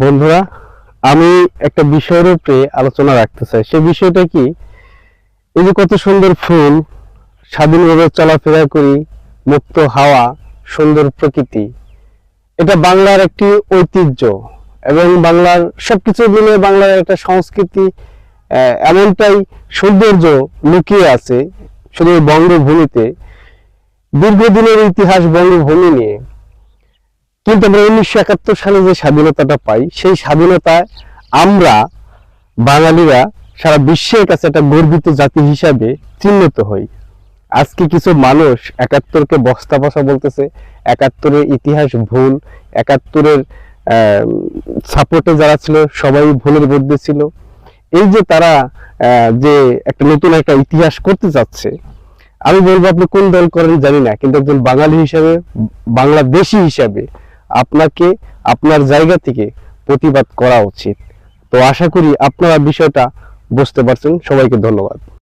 বন্ধুরা, আমি একটা বিষয়ের উপরে আলোচনা রাখতে চাই। সেই বিষয়টা কি, এই যে কত সুন্দর ফুল, স্বাধীনভাবে চলাফেরা করি, মুক্ত হাওয়া, সুন্দর প্রকৃতি, এটা বাংলার একটি ঐতিহ্য এবং বাংলার সবকিছু মিলে বাংলার একটা সংস্কৃতি, এমনটাই সৌন্দর্য লুকিয়ে আছে শুধু বঙ্গভূমিতে। দীর্ঘদিনের ইতিহাস বঙ্গভূমি নিয়ে। কিন্তু আমরা 1971 সালে যে স্বাধীনতাটা পাই, সেই স্বাধীনতায় আমরা বাঙালিরা সারা বিশ্বের কাছে একটা গর্বিত জাতি হিসাবে চিহ্নিত হই। আজকে কিছু মানুষ 71কে বস্তা পচা বলতেছে, 71-এর ইতিহাস ভুল, 71-এর সাপোর্টে যারা ছিল সবাই ভুলের মধ্যে ছিল। এই যে তারা যে একটা নতুন একটা ইতিহাস করতে চাচ্ছে, আমি বলবো আপনি কোন দল করেন জানি না, কিন্তু একজন বাঙালি হিসাবে, বাংলাদেশী হিসাবে আপনাকে আপনার জায়গা থেকে প্রতিবাদ করা উচিত। তো আশা করি আপনারা বিষয়টা বুঝতে পারছেন। সবাইকে ধন্যবাদ।